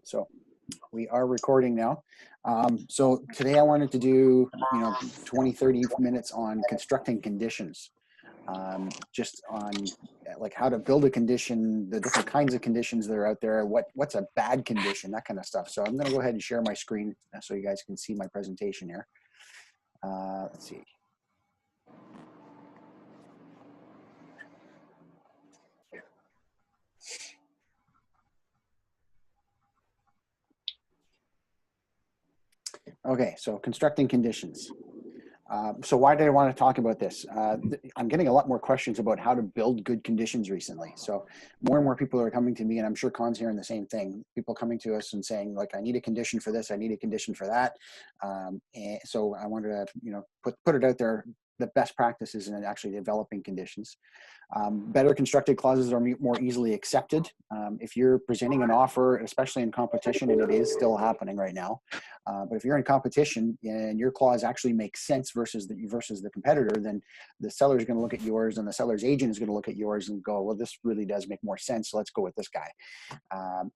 So we are recording now. So today I wanted to do, 20, 30 minutes on constructing conditions, just on like how to build a condition, the different kinds of conditions that are out there, what's a bad condition, that kind of stuff. So I'm going to go ahead and share my screen so you guys can see my presentation here. Let's see. Okay, so constructing conditions. So why did I want to talk about this? I'm getting a lot more questions about how to build good conditions recently. So more and more people are coming to me, and I'm sure Con's hearing the same thing. People coming to us and saying, like, I need a condition for this, I need a condition for that. And so I wanted to, put it out there, the best practices in actually developing conditions. Better constructed clauses are more easily accepted. If you're presenting an offer, especially in competition, and it is still happening right now, but if you're in competition and your clause actually makes sense versus the competitor, then the seller is going to look at yours, and the seller's agent is going to look at yours and go, well, this really does make more sense, so let's go with this guy.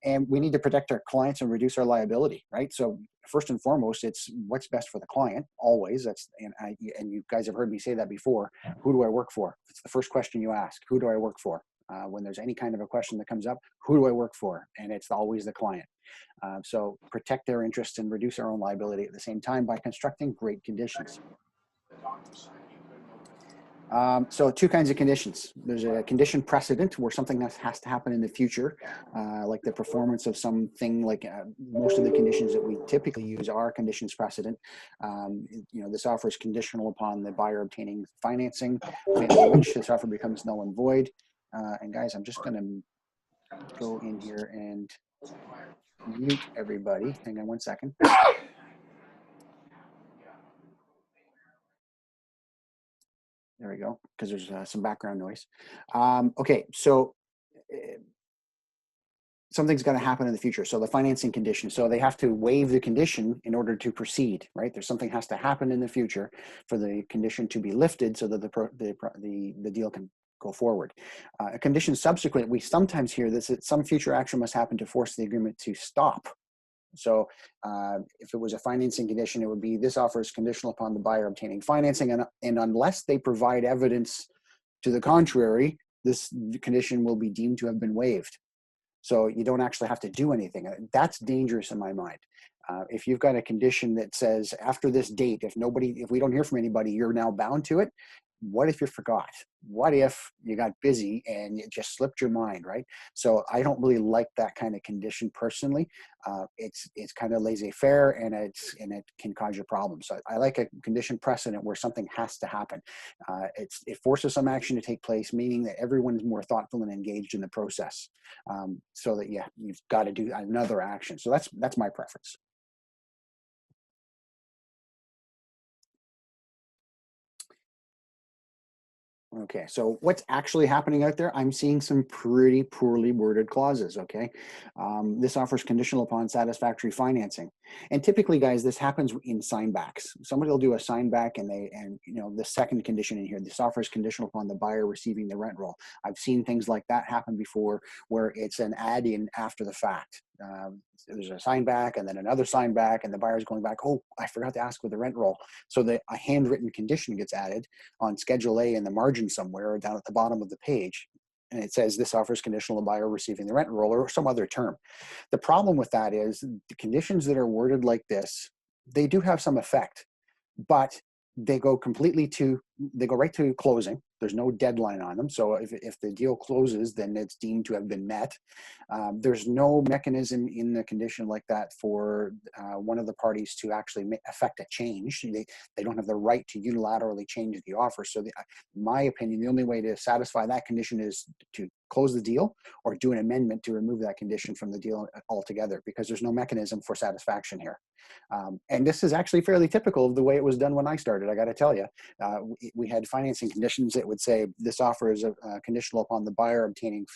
And we need to protect our clients and reduce our liability, right? So first and foremost, it's what's best for the client, always. And you guys have heard me say that before. Who do I work for? It's the first question you ask. Who do I work for? When there's any kind of a question that comes up, who do I work for? And it's always the client. So protect their interests and reduce our own liability at the same time by constructing great conditions. So two kinds of conditions. There's a condition precedent, where something that has to happen in the future, like the performance of something. Like most of the conditions that we typically use are conditions precedent. This offer is conditional upon the buyer obtaining financing, which this offer becomes null and void. And guys, I'm just going to go in here and mute everybody. Hang on one second. There we go, because there's some background noise. Okay, so something's going to happen in the future. So the financing condition, so they have to waive the condition in order to proceed, right? There's something has to happen in the future for the condition to be lifted so that the deal can go forward. A condition subsequent, we sometimes hear this, that some future action must happen to force the agreement to stop. So if it was a financing condition, it would be this offer is conditional upon the buyer obtaining financing, and unless they provide evidence to the contrary, this condition will be deemed to have been waived. So you don't actually have to do anything. That's dangerous in my mind. If you've got a condition that says after this date, if we don't hear from anybody, you're now bound to it. What if you forgot? What if you got busy and it just slipped your mind, right? So I don't really like that kind of condition personally. It's kind of laissez-faire, and it can cause you problems. So I like a condition precedent where something has to happen. It forces some action to take place, meaning that everyone's more thoughtful and engaged in the process. So that you've got to do another action. So that's my preference. Okay, so what's actually happening out there? I'm seeing some pretty poorly worded clauses, okay? This offers conditional upon satisfactory financing. And typically, guys, this happens in signbacks. Somebody will do a signback and the second condition in here, this offer is conditional upon the buyer receiving the rent roll. I've seen things like that happen before, where it's an add-in after the fact. There's a signback and then another signback, and the buyer's going back, oh, I forgot to ask for the rent roll. So a handwritten condition gets added on Schedule A in the margin somewhere, or down at the bottom of the page. And it says this offers conditional on the buyer receiving the rent roll, or some other term. The problem with that is the conditions that are worded like this, they do have some effect, but they go right to closing. There's no deadline on them. So if the deal closes, then it's deemed to have been met. There's no mechanism in the condition like that for one of the parties to actually affect a change. They don't have the right to unilaterally change the offer. So in my opinion, the only way to satisfy that condition is to close the deal or do an amendment to remove that condition from the deal altogether, because there's no mechanism for satisfaction here. And this is actually fairly typical of the way it was done when I started. I got to tell you, we had financing conditions that would say this offer is conditional upon the buyer obtaining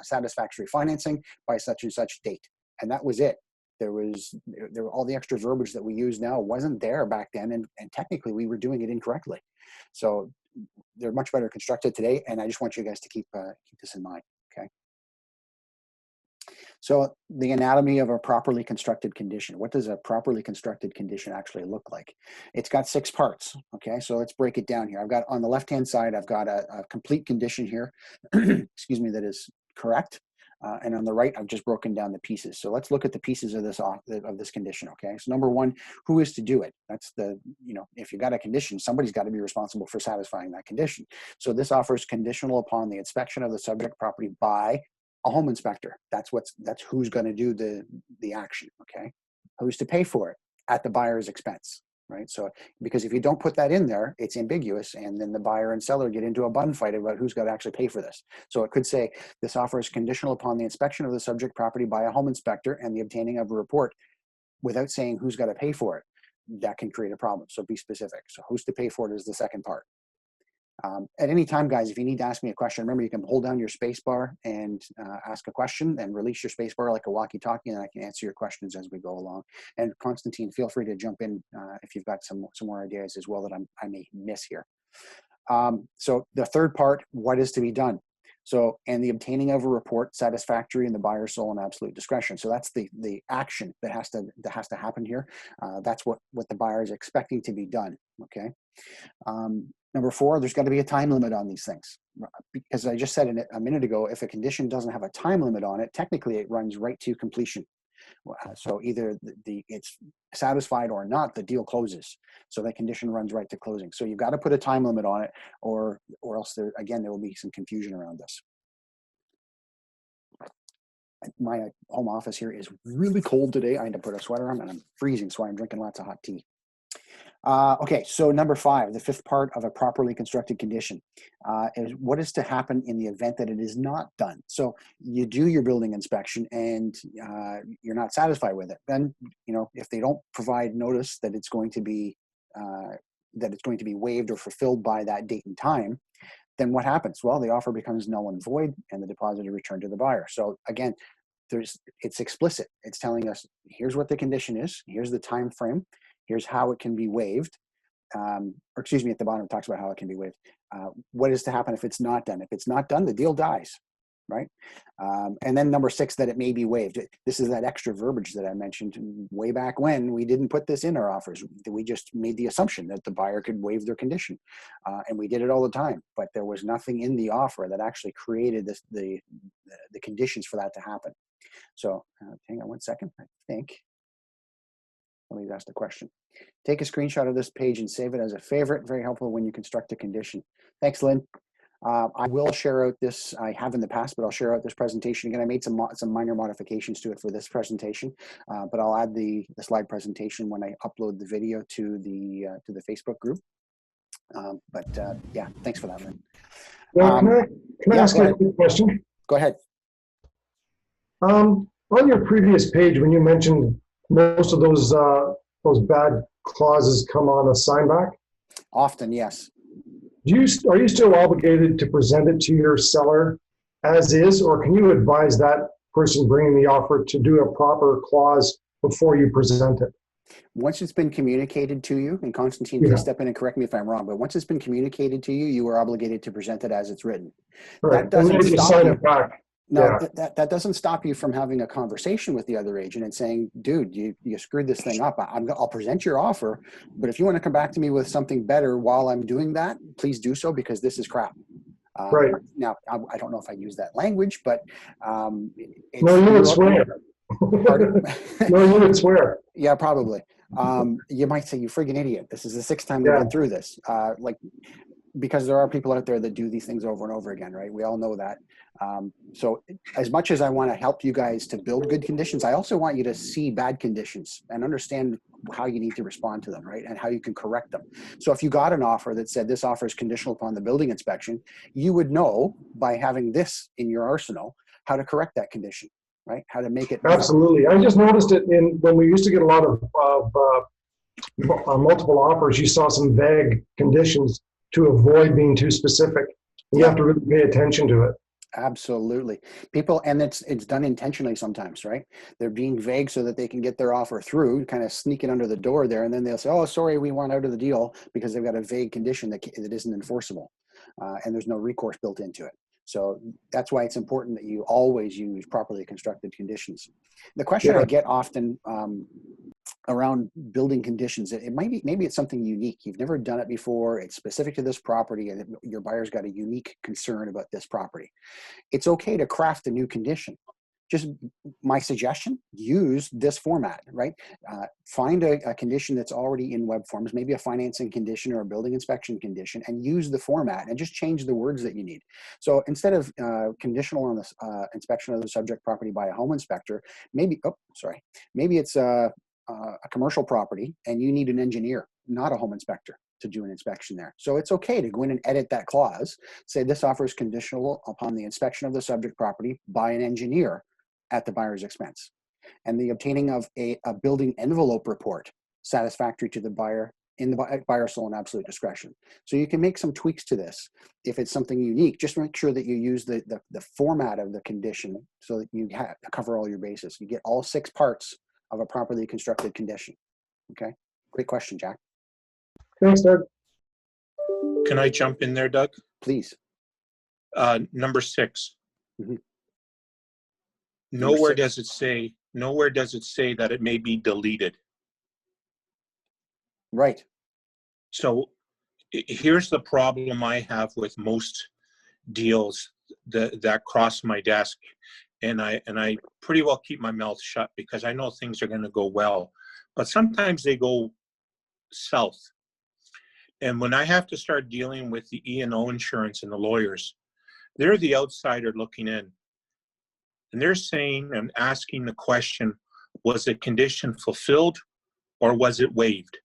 satisfactory financing by such and such date, and that was it. There were all the extra verbiage that we use now wasn't there back then, and technically we were doing it incorrectly. So they're much better constructed today, and I just want you guys to keep this in mind. Okay. So the anatomy of a properly constructed condition. What does a properly constructed condition actually look like? It's got 6 parts. Okay, so let's break it down here. I've got on the left-hand side, I've got a complete condition here, excuse me, that is correct. And on the right, I've just broken down the pieces. So let's look at the pieces of this condition. Okay, so number one, who is to do it? That's the, if you got a condition, somebody's got to be responsible for satisfying that condition. So this offers conditional upon the inspection of the subject property by a home inspector. That's who's going to do the action. Okay, who's to pay for it at the buyer's expense, right? So because if you don't put that in there, it's ambiguous, and then the buyer and seller get into a bun fight about who's got to actually pay for this. So it could say this offer is conditional upon the inspection of the subject property by a home inspector and the obtaining of a report, without saying who's got to pay for it. That can create a problem. So be specific. So who's to pay for it is the second part. At any time, guys, if you need to ask me a question, remember you can hold down your space bar and ask a question, and release your space bar like a walkie-talkie, and I can answer your questions as we go along. And Constantine, feel free to jump in if you've got some more ideas as well that I may miss here. So the third part, what is to be done? So, and the obtaining of a report satisfactory in the buyer's sole and absolute discretion. So that's the action that has to happen here. That's what the buyer is expecting to be done. Okay. Number 4, there's got to be a time limit on these things, because I just said a minute ago, if a condition doesn't have a time limit on it, technically it runs right to completion. So either it's satisfied or not, the deal closes. So that condition runs right to closing. So you've got to put a time limit on it, or else there will be some confusion around this. My home office here is really cold today. I had to put a sweater on, and I'm freezing, so I'm drinking lots of hot tea. Okay, so number 5, the 5th part of a properly constructed condition is what is to happen in the event that it is not done. So you do your building inspection and you're not satisfied with it. Then, if they don't provide notice that it's going to be waived or fulfilled by that date and time, then what happens? Well, the offer becomes null and void, and the deposit is returned to the buyer. So again, it's explicit. It's telling us here's what the condition is, here's the time frame, here's how it can be waived. Or excuse me, at the bottom it talks about how it can be waived. What is to happen if it's not done? If it's not done, the deal dies, right? And then number 6, that it may be waived. This is that extra verbiage that I mentioned way back when. We didn't put this in our offers. We just made the assumption that the buyer could waive their condition. And we did it all the time, but there was nothing in the offer that actually created the conditions for that to happen. So hang on one second, I think. Somebody's asked a question. Take a screenshot of this page and save it as a favorite. Very helpful when you construct a condition. Thanks, Lynn. I will share out this. I have in the past, but I'll share out this presentation again. I made some minor modifications to it for this presentation, but I'll add the slide presentation when I upload the video to the Facebook group. Yeah, thanks for that, Lynn. Can I ask you a quick question? Go ahead. On your previous page, when you mentioned most of those bad clauses come on a sign back? Often, yes. Are you still obligated to present it to your seller as is, or can you advise that person bringing the offer to do a proper clause before you present it? Once it's been communicated to you, and Constantine, please step in and correct me if I'm wrong, but once it's been communicated to you, you are obligated to present it as it's written. Right. That doesn't stop you. Back. No, that doesn't stop you from having a conversation with the other agent and saying, dude, you screwed this thing up. I'll present your offer, but if you want to come back to me with something better while I'm doing that, please do so, because this is crap. Right. Now, I don't know if I use that language, but no, you would swear. No, you would swear. Yeah, probably. You might say, you friggin' idiot. This is the 6th time we've been through this. Because there are people out there that do these things over and over again, right? We all know that. So as much as I want to help you guys to build good conditions, I also want you to see bad conditions and understand how you need to respond to them, right? And how you can correct them. So if you got an offer that said this offer is conditional upon the building inspection, you would know by having this in your arsenal how to correct that condition, right? How to make it. Absolutely. I just noticed it when we used to get a lot of multiple offers, you saw some vague conditions to avoid being too specific. You have to really pay attention to it. Absolutely. People, and it's done intentionally sometimes, right? They're being vague so that they can get their offer through, kind of sneak it under the door there, and then they'll say, oh, sorry, we want out of the deal, because they've got a vague condition that isn't enforceable, and there's no recourse built into it. So that's why it's important that you always use properly constructed conditions. The question Yeah. I get often around building conditions, it might be, maybe it's something unique. You've never done it before. It's specific to this property, and your buyer's got a unique concern about this property. It's okay to craft a new condition. Just my suggestion, use this format, right? Find a condition that's already in web forms, maybe a financing condition or a building inspection condition, and use the format and just change the words that you need. So instead of conditional on the inspection of the subject property by a home inspector, maybe, maybe it's a commercial property and you need an engineer, not a home inspector, to do an inspection there. So it's okay to go in and edit that clause, say this offer is conditional upon the inspection of the subject property by an engineer at the buyer's expense, and the obtaining of a building envelope report satisfactory to the buyer in the buyer's sole and absolute discretion. So you can make some tweaks to this. If it's something unique, just make sure that you use the format of the condition so that you cover all your bases. You get all 6 parts of a properly constructed condition. Okay, great question, Jack. Thanks, Doug. Can I jump in there, Doug? Please. Number 6. Mhm. Nowhere does it say that it may be deleted. Right. So here's the problem I have with most deals that cross my desk, and I pretty well keep my mouth shut because I know things are going to go well, but sometimes they go south. And when I have to start dealing with the E&O insurance and the lawyers, they're the outsider looking in. And they're saying and asking the question, was the condition fulfilled or was it waived?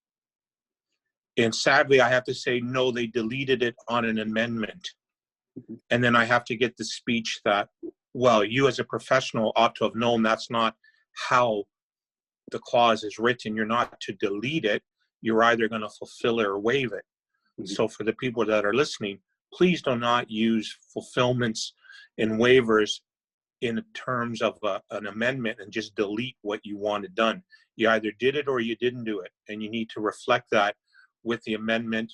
And sadly, I have to say, no, they deleted it on an amendment. And then I have to get the speech that, well, you as a professional ought to have known that's not how the clause is written. You're not to delete it. You're either going to fulfill it or waive it. So for the people that are listening, please do not use fulfillments and waivers in terms of an amendment and just delete what you wanted done. You either did it or you didn't do it. And you need to reflect that with the amendment,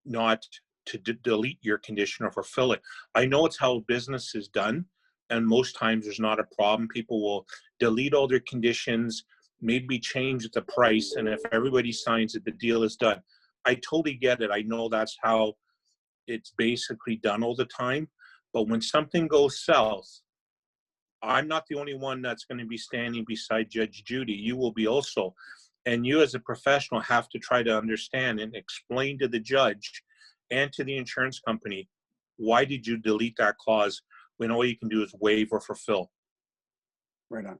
not to delete your condition or fulfill it. I know it's how business is done, and most times there's not a problem. People will delete all their conditions, maybe change the price, and if everybody signs it, the deal is done. I totally get it. I know that's how it's basically done all the time. But when something goes south, I'm not the only one that's going to be standing beside Judge Judy. You will be also. And you as a professional have to try to understand and explain to the judge and to the insurance company, why did you delete that clause when all you can do is waive or fulfill? Right on.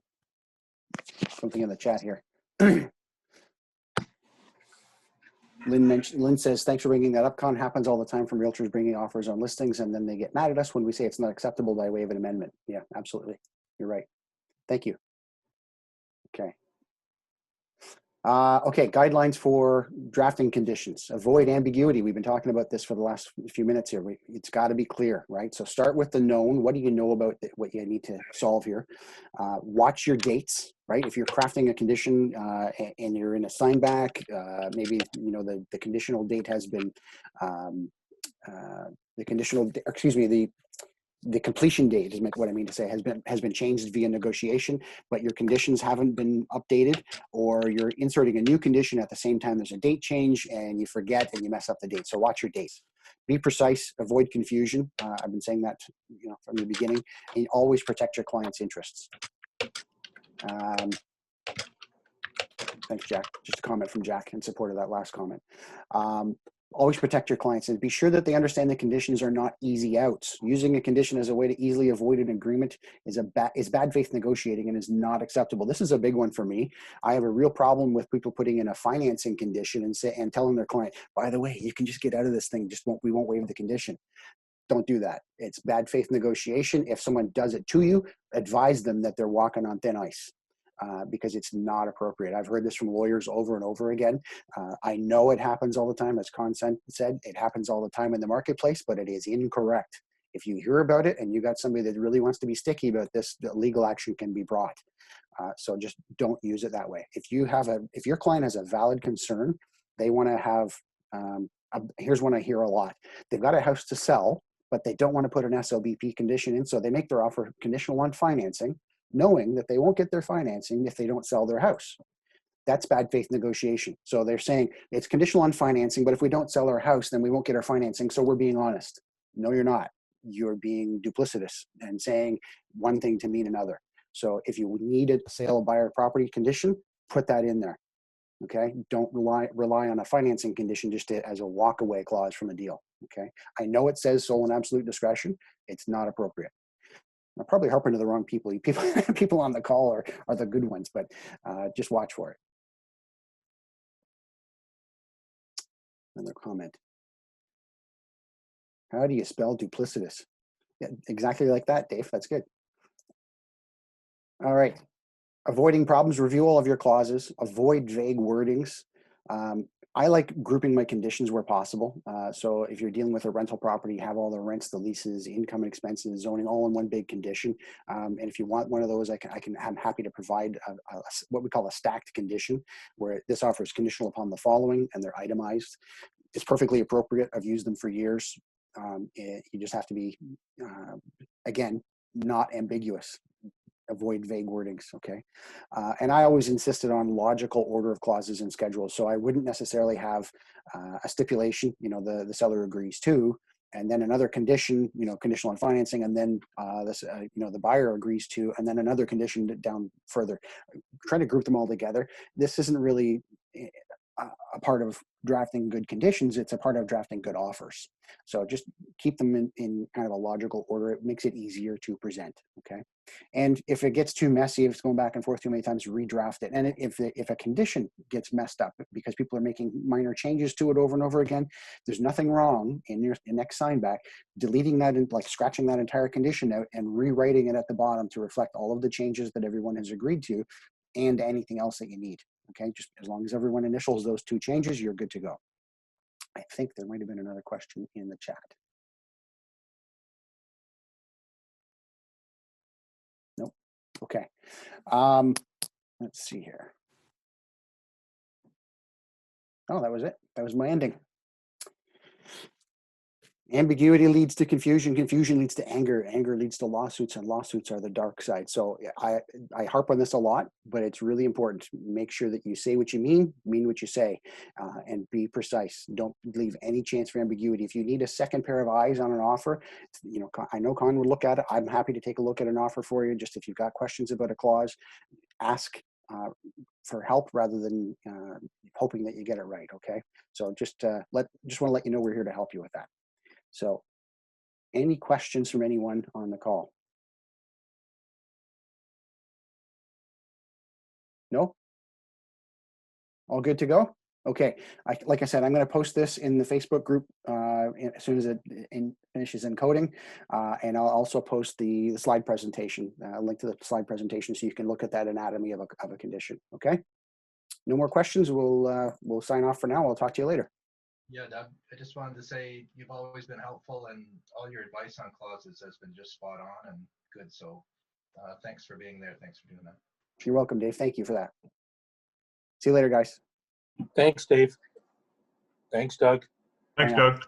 Something in the chat here. Lynn says, thanks for bringing that up. Con happens all the time from realtors bringing offers on listings, and then they get mad at us when we say it's not acceptable by way of an amendment. Yeah, absolutely. You're right. Thank you. Okay. Okay, guidelines for drafting conditions. Avoid ambiguity. We've been talking about this for the last few minutes here. It's got to be clear, right? So start with the known. What do you know about what you need to solve here? Watch your dates, right? If you're crafting a condition and you're in a sign back, maybe the conditional date has been the completion date is what I mean to say has been changed via negotiation, but your conditions haven't been updated, or you're inserting a new condition at the same time there's a date change and you forget and you mess up the date. So watch your dates. Be precise, avoid confusion. I've been saying that from the beginning, and always protect your client's interests. Thanks, Jack. Just a comment from Jack in support of that last comment. Always protect your clients and be sure that they understand the conditions are not easy outs. Using a condition as a way to easily avoid an agreement is bad faith negotiating and is not acceptable. This is a big one for me. I have a real problem with people putting in a financing condition and telling their client, by the way, you can just get out of this thing. We won't waive the condition. Don't do that. It's bad faith negotiation. If someone does it to you, advise them that they're walking on thin ice. Because it's not appropriate. I've heard this from lawyers over and over again. I know it happens all the time. As Consent said, it happens all the time in the marketplace, but it is incorrect. If you hear about it and you got somebody that really wants to be sticky about this, the legal action can be brought. So just don't use it that way. If your client has a valid concern, they want to have, here's one I hear a lot. They've got a house to sell but they don't want to put an SLBP condition in, so they make their offer conditional on financing, knowing that they won't get their financing if they don't sell their house. That's bad faith negotiation. So they're saying it's conditional on financing, but if we don't sell our house, then we won't get our financing. So we're being honest. No, you're not. You're being duplicitous and saying one thing to mean another. So if you need a sale by our property condition, put that in there. Okay. Don't rely on a financing condition just as a walk-away clause from a deal. Okay. I know it says sole and absolute discretion. It's not appropriate. I'm probably harping to the wrong people. People on the call are the good ones, but just watch for it. Another comment. How do you spell duplicitous? Yeah, exactly like that, Dave. That's good. All right. Avoiding problems, review all of your clauses, avoid vague wordings. I like grouping my conditions where possible. So if you're dealing with a rental property, have all the rents, the leases, income and expenses, zoning all in one big condition. And if you want one of those, I'm happy to provide what we call a stacked condition, where this offers conditional upon the following and they're itemized. It's perfectly appropriate. I've used them for years. You just have to be, again, not ambiguous. Avoid vague wordings, okay? And I always insisted on logical order of clauses and schedules. So I wouldn't necessarily have a stipulation, the seller agrees to, and then another condition, conditional on financing, and then the buyer agrees to, and then another condition down further. Trying to group them all together. This isn't really a part of drafting good conditions. It's a part of drafting good offers. So just keep them in kind of a logical order. It makes it easier to present, okay? And if it gets too messy, if it's going back and forth too many times, redraft it. And if a condition gets messed up because people are making minor changes to it over and over again, there's nothing wrong in your next sign back, deleting that and like scratching that entire condition out and rewriting it at the bottom to reflect all of the changes that everyone has agreed to and anything else that you need. Okay, just as long as everyone initials those two changes, you're good to go. I think there might have been another question in the chat. Nope. Okay. Let's see here. Oh, that was it. That was my ending. Ambiguity leads to confusion. Confusion leads to anger. Anger leads to lawsuits, and lawsuits are the dark side. So I harp on this a lot, but it's really important. Make sure that you say what you mean what you say, and be precise. Don't leave any chance for ambiguity. If you need a second pair of eyes on an offer, I know Con would look at it. I'm happy to take a look at an offer for you. Just if you've got questions about a clause, ask for help rather than hoping that you get it right. Okay. So just want to let you know we're here to help you with that. So any questions from anyone on the call? No? All good to go? Okay. Like I said, I'm going to post this in the Facebook group as soon as it finishes encoding. And I'll also post the slide presentation, link to the slide presentation so you can look at that anatomy of a condition. Okay. No more questions. We'll sign off for now. I'll talk to you later. Yeah, Doug, I just wanted to say you've always been helpful and all your advice on clauses has been just spot on and good. So thanks for being there. Thanks for doing that. You're welcome, Dave. Thank you for that. See you later, guys. Thanks, Dave. Thanks, Doug. Thanks, Doug.